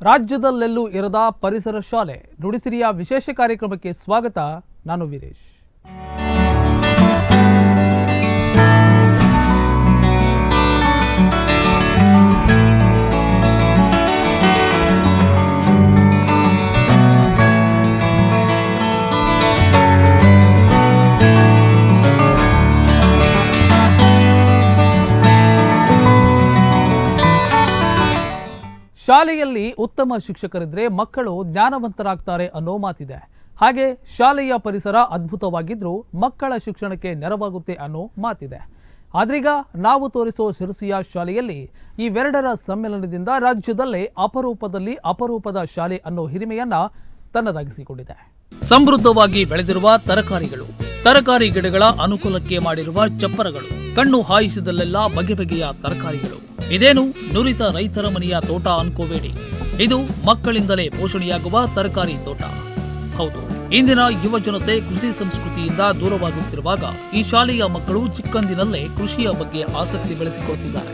ರಾಜ್ಯದಲ್ಲೆಲ್ಲೂ ಇರದ ಪರಿಸರ ಶಾಲೆ ನುಡಿಸಿರಿಯ ವಿಶೇಷ ಕಾರ್ಯಕ್ರಮಕ್ಕೆ ಸ್ವಾಗತ. ನಾನು ವೀರೇಶ್. ಶಾಲೆಯಲ್ಲಿ ಉತ್ತಮ ಶಿಕ್ಷಕರಿದ್ರೆ ಮಕ್ಕಳು ಜ್ಞಾನವಂತರಾಗ್ತಾರೆ ಅನ್ನೋ ಮಾತಿದೆ. ಹಾಗೆ ಶಾಲೆಯ ಪರಿಸರ ಅದ್ಭುತವಾಗಿದ್ರೂ ಮಕ್ಕಳ ಶಿಕ್ಷಣಕ್ಕೆ ನೆರವಾಗುತ್ತೆ ಅನ್ನೋ ಮಾತಿದೆ. ಆದ್ರೀಗ ನಾವು ತೋರಿಸೋ ಶಿರಸಿಯ ಶಾಲೆಯಲ್ಲಿ ಇವೆರಡರ ಸಮ್ಮಿಲನದಿಂದ ರಾಜ್ಯದಲ್ಲೇ ಅಪರೂಪದಲ್ಲಿ ಅಪರೂಪದ ಶಾಲೆ ಅನ್ನೋ ಹಿರಿಮೆಯನ್ನ ತನ್ನದಾಗಿಸಿಕೊಂಡಿದೆ. ಸಮೃದ್ಧವಾಗಿ ಬೆಳೆದಿರುವ ತರಕಾರಿ ಗಿಡಗಳ ಅನುಕೂಲಕ್ಕೆ ಮಾಡಿರುವ ಚಪ್ಪರಗಳು, ಕಣ್ಣು ಹಾಯಿಸಿದಲ್ಲೆಲ್ಲ ಬಗೆ ಬಗೆಯ ತರಕಾರಿಗಳು. ಇದೇನು ನುರಿತ ರೈತರ ಮನೆಯ ತೋಟ ಅನ್ಕೋಬೇಡಿ, ಇದು ಮಕ್ಕಳಿಂದಲೇ ಪೋಷಣೆಯಾಗುವ ತರಕಾರಿ ತೋಟ. ಹೌದು, ಇಂದಿನ ಯುವ ಜನತೆ ಕೃಷಿ ಸಂಸ್ಕೃತಿಯಿಂದ ದೂರವಾಗುತ್ತಿರುವಾಗ ಈ ಶಾಲೆಯ ಮಕ್ಕಳು ಚಿಕ್ಕಂದಿನಲ್ಲೇ ಕೃಷಿಯ ಬಗ್ಗೆ ಆಸಕ್ತಿ ಬೆಳೆಸಿಕೊಳ್ತಿದ್ದಾರೆ.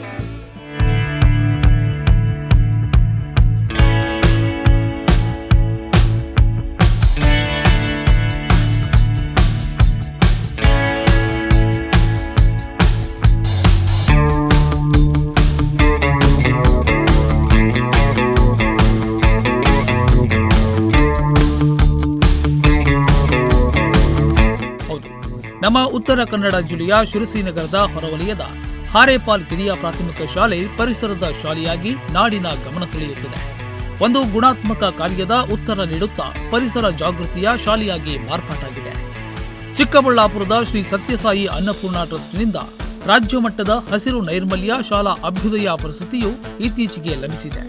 ನಮ್ಮ ಉತ್ತರ ಕನ್ನಡ ಜಿಲ್ಲೆಯ ಶಿರಸಿ ನಗರದ ಹೊರವಲಯದ ಹಾರೇಪಾಲ್ ಕಿರಿಯ ಪ್ರಾಥಮಿಕ ಶಾಲೆ ಪರಿಸರದ ಶಾಲೆಯಾಗಿ ನಾಡಿನ ಗಮನ ಸೆಳೆಯುತ್ತಿದೆ. ಒಂದು ಗುಣಾತ್ಮಕ ಕಾರ್ಯದ ಉತ್ತರ ನೀಡುತ್ತಾ ಪರಿಸರ ಜಾಗೃತಿಯ ಶಾಲೆಯಾಗಿ ಮಾರ್ಪಾಟಾಗಿದೆ. ಚಿಕ್ಕಬಳ್ಳಾಪುರದ ಶ್ರೀ ಸತ್ಯಸಾಯಿ ಅನ್ನಪೂರ್ಣ ಟ್ರಸ್ಟ್ನಿಂದ ರಾಜ್ಯ ಮಟ್ಟದ ಹಸಿರು ನೈರ್ಮಲ್ಯ ಶಾಲಾ ಅಭ್ಯುದಯ ಪ್ರಶಸ್ತಿಯು ಇತ್ತೀಚೆಗೆ ಲಭಿಸಿದೆ.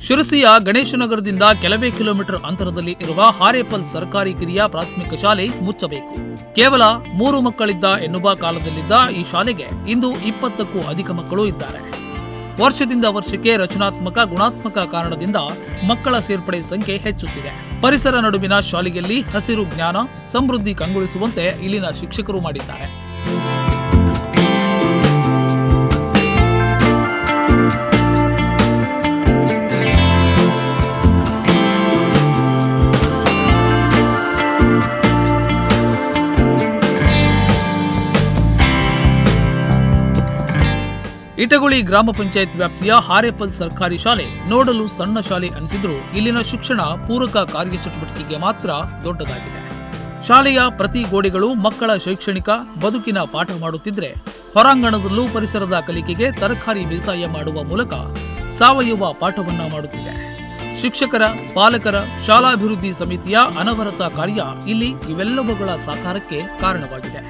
ಶಿರಸಿಯ ಗಣೇಶನಗರದಿಂದ ಕೆಲವೇ ಕಿಲೋಮೀಟರ್ ಅಂತರದಲ್ಲಿ ಇರುವ ಹಾರೇಪಾಲ್ ಸರ್ಕಾರಿ ಕಿರಿಯ ಪ್ರಾಥಮಿಕ ಶಾಲೆ ಮುಚ್ಚಬೇಕು. ಕೇವಲ 3 ಮಕ್ಕಳಿದ್ದ ಎನ್ನುವ ಕಾಲದಲ್ಲಿದ್ದ ಈ ಶಾಲೆಗೆ ಇಂದು 20ಕ್ಕೂ ಅಧಿಕ ಮಕ್ಕಳು ಇದ್ದಾರೆ. ವರ್ಷದಿಂದ ವರ್ಷಕ್ಕೆ ರಚನಾತ್ಮಕ ಗುಣಾತ್ಮಕ ಕಾರಣದಿಂದ ಮಕ್ಕಳ ಸೇರ್ಪಡೆ ಸಂಖ್ಯೆ ಹೆಚ್ಚುತ್ತಿದೆ. ಪರಿಸರ ನಡುವಿನ ಶಾಲೆಯಲ್ಲಿ ಹಸಿರು ಜ್ಞಾನ ಸಮೃದ್ಧಿ ಕಂಗೊಳಿಸುವಂತೆ ಇಲ್ಲಿನ ಶಿಕ್ಷಕರು ಮಾಡಿದ್ದಾರೆ. ಇಟಗುಳಿ ಗ್ರಾಮ ಪಂಚಾಯತ್ ವ್ಯಾಪ್ತಿಯ ಹಾರೇಪಾಲ್ ಸರ್ಕಾರಿ ಶಾಲೆ ನೋಡಲು ಸಣ್ಣ ಶಾಲೆ ಅನಿಸಿದ್ರೂ ಇಲ್ಲಿನ ಶಿಕ್ಷಣ ಪೂರಕ ಕಾರ್ಯಚಟುವಟಿಕೆಗೆ ಮಾತ್ರ ದೊಡ್ಡದಾಗಿದೆ. ಶಾಲೆಯ ಪ್ರತಿ ಗೋಡೆಗಳು ಮಕ್ಕಳ ಶೈಕ್ಷಣಿಕ ಬದುಕಿನ ಪಾಠ ಮಾಡುತ್ತಿದ್ರೆ, ಹೊರಾಂಗಣದಲ್ಲೂ ಪರಿಸರದ ಕಲಿಕೆಗೆ ತರಕಾರಿ ಬೇಸಾಯ ಮಾಡುವ ಮೂಲಕ ಸಾವಯವ ಪಾಠವನ್ನ ಮಾಡುತ್ತಿದೆ. ಶಿಕ್ಷಕರ, ಪಾಲಕರ, ಶಾಲಾಭಿವೃದ್ಧಿ ಸಮಿತಿಯ ಅನವರತ ಕಾರ್ಯ ಇಲ್ಲಿ ಇವೆಲ್ಲವುಗಳ ಸಾಕಾರಕ್ಕೆ ಕಾರಣವಾಗಿದೆ.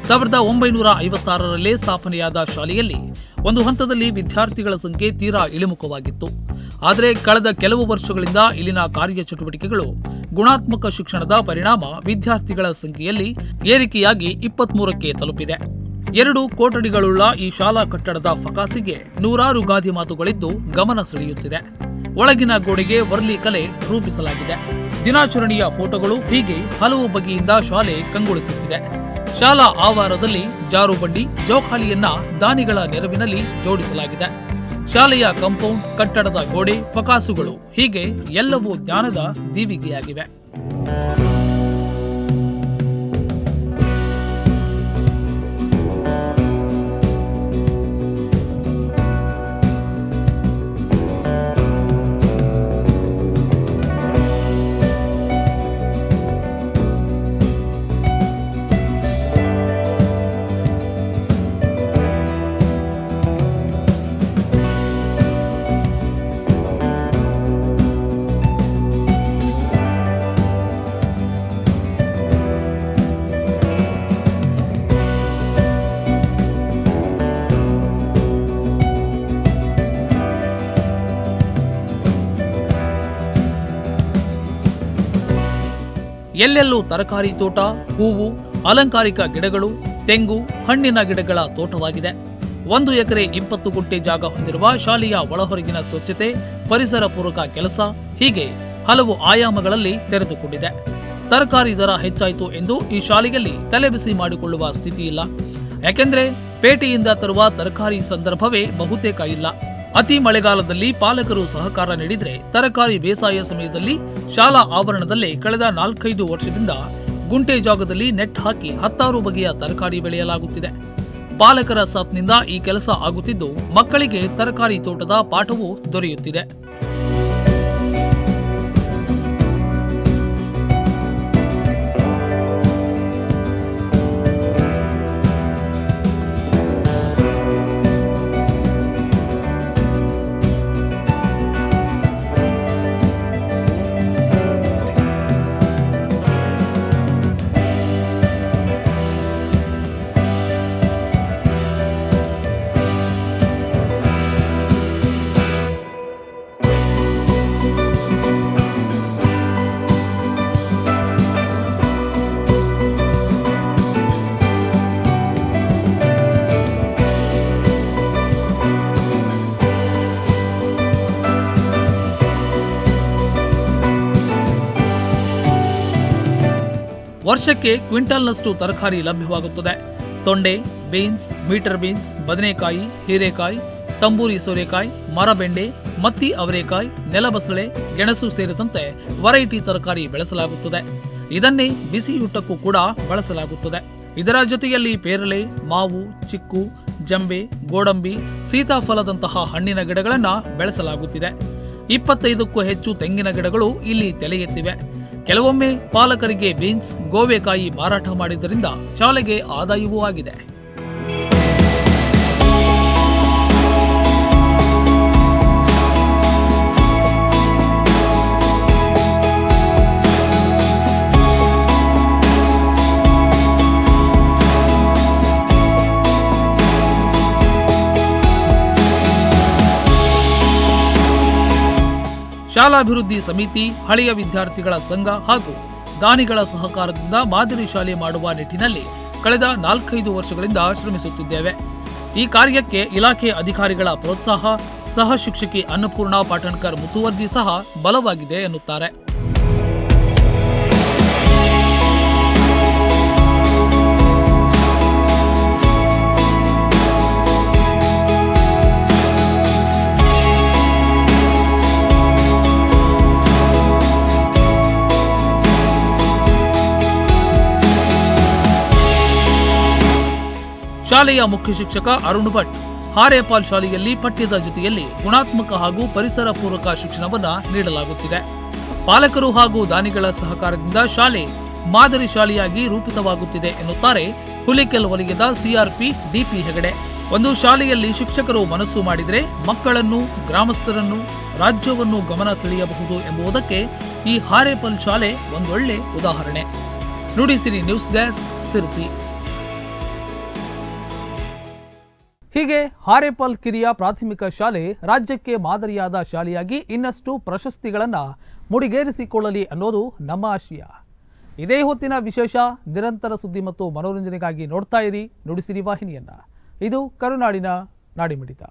ಸಾವಿರದ 1956ರಲ್ಲೇ ಸ್ಥಾಪನೆಯಾದ ಶಾಲೆಯಲ್ಲಿ ಒಂದು ಹಂತದಲ್ಲಿ ವಿದ್ಯಾರ್ಥಿಗಳ ಸಂಖ್ಯೆ ತೀರಾ ಇಳಿಮುಖವಾಗಿತ್ತು. ಆದರೆ ಕಳೆದ ಕೆಲವು ವರ್ಷಗಳಿಂದ ಇಲ್ಲಿನ ಕಾರ್ಯಚಟುವಟಿಕೆಗಳು, ಗುಣಾತ್ಮಕ ಶಿಕ್ಷಣದ ಪರಿಣಾಮ ವಿದ್ಯಾರ್ಥಿಗಳ ಸಂಖ್ಯೆಯಲ್ಲಿ ಏರಿಕೆಯಾಗಿ 23ಕ್ಕೆ ತಲುಪಿದೆ. 2 ಕೊಠಡಿಗಳುಳ್ಳ ಈ ಶಾಲಾ ಕಟ್ಟಡದ ಫಕಾಸಿಗೆ ನೂರಾರು ಗಾದೆ ಮಾತುಗಳಿದ್ದು ಗಮನ ಸೆಳೆಯುತ್ತಿದೆ. ಒಳಗಿನ ಗೋಡೆಗೆ ವರ್ಲಿ ಕಲೆ ರೂಪಿಸಲಾಗಿದೆ. ದಿನಾಚರಣೆಯ ಫೋಟೋಗಳು, ಹೀಗೆ ಹಲವು ಬಗೆಯಿಂದ ಶಾಲೆ ಕಂಗೊಳಿಸುತ್ತಿದೆ. ಶಾಲಾ ಆವಾರದಲ್ಲಿ ಜಾರುಬಂಡಿ, ಜೋಕಾಲಿಯನ್ನ ದಾನಿಗಳ ನೆರವಿನಲ್ಲಿ ಜೋಡಿಸಲಾಗಿದೆ. ಶಾಲೆಯ ಕಾಂಪೌಂಡ್, ಕಟ್ಟಡದ ಗೋಡೆ, ಫಕಾಸುಗಳು, ಹೀಗೆ ಎಲ್ಲವೂ ಜ್ಞಾನದ ದೀವಿಗೆಯಾಗಿವೆ. ಎಲ್ಲೆಲ್ಲೂ ತರಕಾರಿ ತೋಟ, ಹೂವು, ಅಲಂಕಾರಿಕ ಗಿಡಗಳು, ತೆಂಗು, ಹಣ್ಣಿನ ಗಿಡಗಳ ತೋಟವಾಗಿದೆ. 1 ಎಕರೆ 20 ಗುಂಟೆ ಜಾಗ ಹೊಂದಿರುವ ಶಾಲೆಯ ಒಳಹೊರಗಿನ ಸ್ವಚ್ಛತೆ, ಪರಿಸರ ಪೂರಕ ಕೆಲಸ ಹೀಗೆ ಹಲವು ಆಯಾಮಗಳಲ್ಲಿ ತೆರೆದುಕೊಂಡಿದೆ. ತರಕಾರಿ ದರ ಹೆಚ್ಚಾಯಿತು ಎಂದು ಈ ಶಾಲೆಯಲ್ಲಿ ತಲೆಬಿಸಿ ಮಾಡಿಕೊಳ್ಳುವ ಸ್ಥಿತಿ ಇಲ್ಲ. ಯಾಕೆಂದ್ರೆ ಪೇಟೆಯಿಂದ ತರುವ ತರಕಾರಿ ಸಂದರ್ಭವೇ ಬಹುತೇಕ ಇಲ್ಲ. ಅತಿ ಮಳೆಗಾಲದಲ್ಲಿ ಪಾಲಕರು ಸಹಕಾರ ನೀಡಿದ್ರೆ ತರಕಾರಿ ಬೇಸಾಯ ಸಮಯದಲ್ಲಿ ಶಾಲಾ ಆವರಣದಲ್ಲೇ ಕಳೆದ 4-5 ವರ್ಷದಿಂದ ಗುಂಟೆ ಜಾಗದಲ್ಲಿ ನೆಟ್ ಹಾಕಿ 10 ಬಗೆಯ ತರಕಾರಿ ಬೆಳೆಯಲಾಗುತ್ತಿದೆ. ಪಾಲಕರ ಸಾಥ್ನಿಂದ ಈ ಕೆಲಸ ಆಗುತ್ತಿದ್ದು ಮಕ್ಕಳಿಗೆ ತರಕಾರಿ ತೋಟದ ಪಾಠವೂ ದೊರೆಯುತ್ತಿದೆ. ವರ್ಷಕ್ಕೆ ಕ್ವಿಂಟಲ್ನಷ್ಟು ತರಕಾರಿ ಲಭ್ಯವಾಗುತ್ತದೆ. ತೊಂಡೆ, ಬೀನ್ಸ್, ಮೀಟರ್ ಬೀನ್ಸ್, ಬದನೆಕಾಯಿ, ಹೀರೆಕಾಯಿ, ತಂಬೂರಿ ಸೋರೆಕಾಯಿ, ಮರಬೆಂಡೆ, ಮತ್ತಿ ಅವರೆಕಾಯಿ, ನೆಲಬಸಳೆ, ಗೆಣಸು ಸೇರಿದಂತೆ ವೆರೈಟಿ ತರಕಾರಿ ಬೆಳೆಸಲಾಗುತ್ತದೆ. ಇದನ್ನೇ ಬಿಸಿಯೂಟಕ್ಕೂ ಕೂಡ ಬಳಸಲಾಗುತ್ತದೆ. ಇದರ ಜೊತೆಯಲ್ಲಿ ಪೇರಳೆ, ಮಾವು, ಚಿಕ್ಕು, ಜಂಬೆ, ಗೋಡಂಬಿ, ಸೀತಾಫಲದಂತಹ ಹಣ್ಣಿನ ಗಿಡಗಳನ್ನ ಬೆಳೆಸಲಾಗುತ್ತಿದೆ. 25ಕ್ಕೂ ಹೆಚ್ಚು ತೆಂಗಿನ ಗಿಡಗಳು ಇಲ್ಲಿ ತಲೆ ಎತ್ತಿವೆ. ಕೆಲವೊಮ್ಮೆ ಪಾಲಕರಿಗೆ ಬೀನ್ಸ್, ಗೋವೆಕಾಯಿ ಮಾರಾಟ ಮಾಡಿದ್ದರಿಂದ ಶಾಲೆಗೆ ಆದಾಯವೂ ಆಗಿದೆ. ಶಾಲಾಭಿವೃದ್ಧಿ ಸಮಿತಿ, ಹಳೆಯ ವಿದ್ಯಾರ್ಥಿಗಳ ಸಂಘ ಹಾಗೂ ದಾನಿಗಳ ಸಹಕಾರದಿಂದ ಮಾದರಿ ಶಾಲೆ ಮಾಡುವ ನಿಟ್ಟಿನಲ್ಲಿ ಕಳೆದ 4-5 ವರ್ಷಗಳಿಂದ ಶ್ರಮಿಸುತ್ತಿದ್ದೇವೆ. ಈ ಕಾರ್ಯಕ್ಕೆ ಇಲಾಖೆ ಅಧಿಕಾರಿಗಳ ಪ್ರೋತ್ಸಾಹ, ಸಹ ಶಿಕ್ಷಕಿ ಅನ್ನಪೂರ್ಣ ಪಾಟಣ್ಕರ್ ಮುತುವರ್ಜಿ ಸಹ ಬಲವಾಗಿದೆ ಎನ್ನುತ್ತಾರೆ. ಶಾಲೆಯ ಮುಖ್ಯ ಶಿಕ್ಷಕ ಅರುಣ್ ಭಟ್ ಹಾರೇಪಾಲ್ ಶಾಲೆಯಲ್ಲಿ ಪಠ್ಯದ ಜೊತೆಯಲ್ಲಿ ಗುಣಾತ್ಮಕ ಹಾಗೂ ಪರಿಸರ ಪೂರಕ ಶಿಕ್ಷಣವನ್ನ ನೀಡಲಾಗುತ್ತಿದೆ. ಪಾಲಕರು ಹಾಗೂ ದಾನಿಗಳ ಸಹಕಾರದಿಂದ ಶಾಲೆ ಮಾದರಿ ಶಾಲೆಯಾಗಿ ರೂಪಿತವಾಗುತ್ತಿದೆ ಎನ್ನುತ್ತಾರೆ ಹುಲಿಕೆಲ್ ವಲಯದ ಸಿಆರ್ಪಿ ಡಿಪಿ ಹೆಗಡೆ. ಒಂದು ಶಾಲೆಯಲ್ಲಿ ಶಿಕ್ಷಕರು ಮನಸ್ಸು ಮಾಡಿದರೆ ಮಕ್ಕಳನ್ನು, ಗ್ರಾಮಸ್ಥರನ್ನು, ರಾಜ್ಯವನ್ನು ಗಮನ ಸೆಳೆಯಬಹುದು ಎಂಬುದಕ್ಕೆ ಈ ಹಾರೇಪಾಲ್ ಶಾಲೆ ಒಂದೊಳ್ಳೆ ಉದಾಹರಣೆ. Nudisiri news desk, Sirsi. ಹೀಗೆ ಹಾರೇಪಾಲ್ ಕಿರಿಯ ಪ್ರಾಥಮಿಕ ಶಾಲೆ ರಾಜ್ಯಕ್ಕೆ ಮಾದರಿಯಾದ ಶಾಲೆಯಾಗಿ ಇನ್ನಷ್ಟು ಪ್ರಶಸ್ತಿಗಳನ್ನು ಮುಡಿಗೇರಿಸಿಕೊಳ್ಳಲಿ ಅನ್ನೋದು ನಮ್ಮ ಆಶಯ. ಇದೇ ಹೊತ್ತಿನ ವಿಶೇಷ. ನಿರಂತರ ಸುದ್ದಿ ಮತ್ತು ಮನೋರಂಜನೆಗಾಗಿ ನೋಡ್ತಾ ಇರಿ ನುಡಿಸಿರಿ ವಾಹಿನಿಯನ್ನ. ಇದು ಕರುನಾಡಿನ ನಾಡಿಮಿಡಿತ.